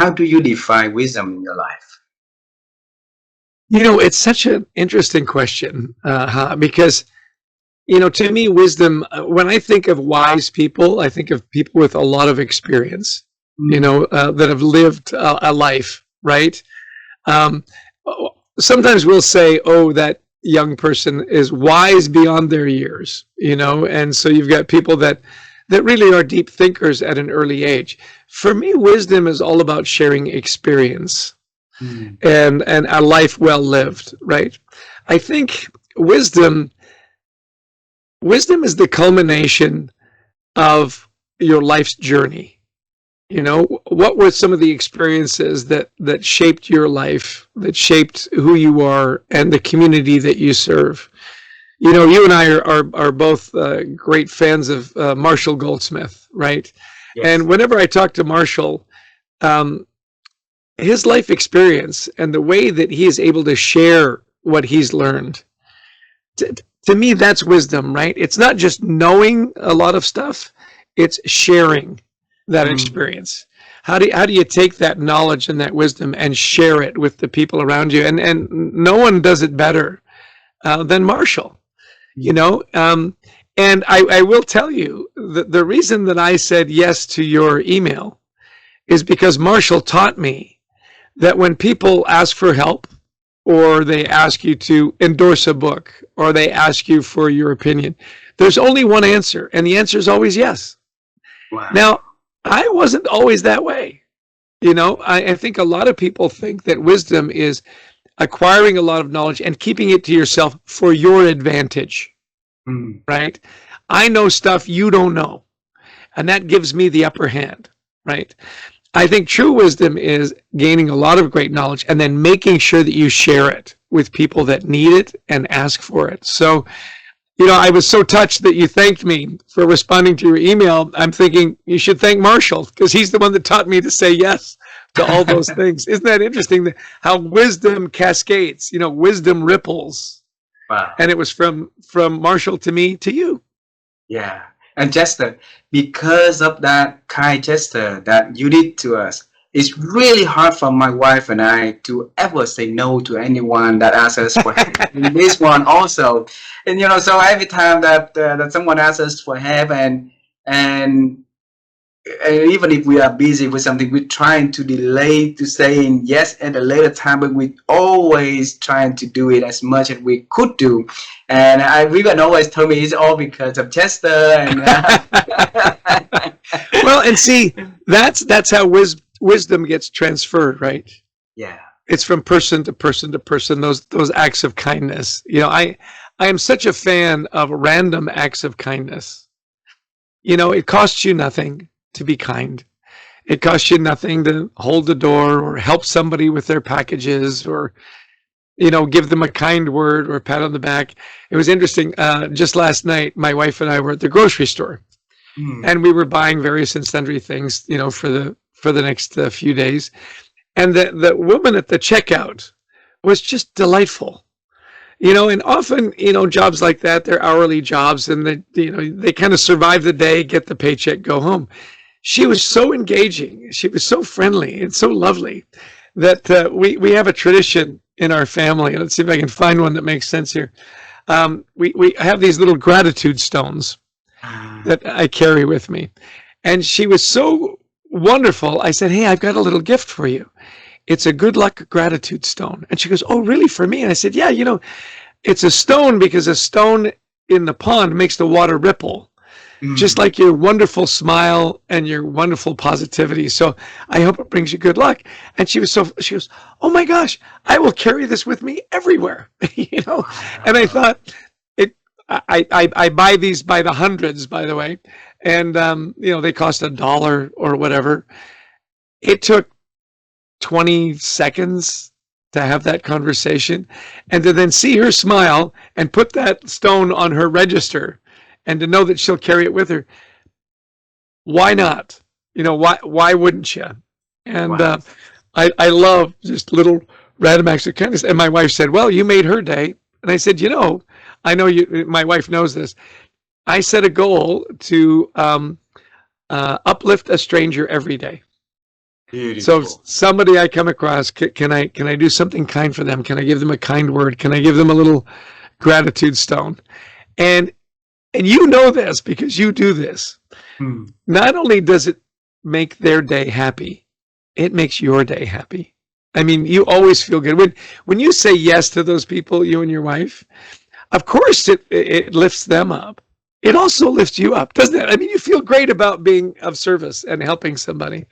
how do you define wisdom in your life? It's such an interesting question, because, to me, wisdom, when I think of wise people, I think of people with a lot of experience, Mm, that have lived a life, right? Um, Sometimes we'll say, oh, that young person is wise beyond their years, and so you've got people that really are deep thinkers at an early age. For me, wisdom is all about sharing experience mm, and a life well lived, right? I think wisdom wisdom is the culmination of your life's journey. What were some of the experiences that shaped your life, that shaped who you are and the community that you serve? You and I are both great fans of Marshall Goldsmith, right? yes. And whenever I talk to Marshall, um, his life experience and the way that he is able to share what he's learned, to, to me, that's wisdom, right? It's not just knowing a lot of stuff, it's sharing that Mm, experience. How do you take that knowledge and that wisdom and share it with the people around you? And no one does it better than Marshall. you mm, know um, and I will tell you that the reason that I said yes to your email is because Marshall taught me that when people ask for help, or they ask you to endorse a book, or they ask you for your opinion, there's only one answer, and the answer is always yes. wow. Now, I wasn't always that way. I think a lot of people think that wisdom is acquiring a lot of knowledge and keeping it to yourself for your advantage, Mm, right? I know stuff you don't know, and that gives me the upper hand, right? I think true wisdom is gaining a lot of great knowledge and then making sure that you share it with people that need it and ask for it. So, I was so touched that you thanked me for responding to your email. I'm thinking you should thank Marshall because he's the one that taught me to say yes to all those things. Isn't that interesting how wisdom cascades, wisdom ripples. wow. And it was from Marshall to me to you. Yeah. And Chester, because of that kind gesture that you did to us, it's really hard for my wife and I to ever say no to anyone that asks us for help. And this one also, and so every time that someone asks us for help, and and even if we are busy with something, we're trying to delay to saying yes at a later time, but we always trying to do it as much as we could do. And Vivian always told me it's all because of Chester. And Well, and see, that's how wisdom gets transferred, right? yeah. It's from person to person to person. Those acts of kindness. I am such a fan of random acts of kindness. It costs you nothing to be kind. It costs you nothing to hold the door or help somebody with their packages, or give them a kind word or a pat on the back. It was interesting. Just last night, my wife and I were at the grocery store, Mm, and we were buying various and sundry things, for the next few days. And the woman at the checkout was just delightful. And often, jobs like that, they're hourly jobs, and they kind of survive the day, get the paycheck, go home. She was so engaging. She was so friendly and so lovely that we have a tradition in our family. Let's see if I can find one that makes sense here. We have these little gratitude stones ah, that I carry with me. And she was so wonderful. I said, "Hey, I've got a little gift for you. It's a good luck gratitude stone." And she goes, "Oh, really, for me?" And I said, "Yeah, it's a stone because a stone in the pond makes the water ripple, just mm, like your wonderful smile and your wonderful positivity. So I hope it brings you good luck." And she goes, "Oh my gosh, I will carry this with me everywhere." And I wow. thought, I buy these by the hundreds, by the way, and they cost $1 or whatever. It took 20 seconds to have that conversation, and to then see her smile and put that stone on her register, and to know that she'll carry it with her. Why not? Why wouldn't you? And Wow. I love just little random acts of kindness. And my wife said, "Well, you made her day." And I said, I know you. My wife knows this. I set a goal to uplift a stranger every day. So if Beautiful. somebody I come across, can I do something kind for them? Can I give them a kind word? Can I give them a little gratitude stone? And and you know this because you do this. Hmm. Not only does it make their day happy, it makes your day happy. I mean, you always feel good when you say yes to those people, you and your wife. Of course, it lifts them up. It also lifts you up, doesn't it? I mean, you feel great about being of service and helping somebody.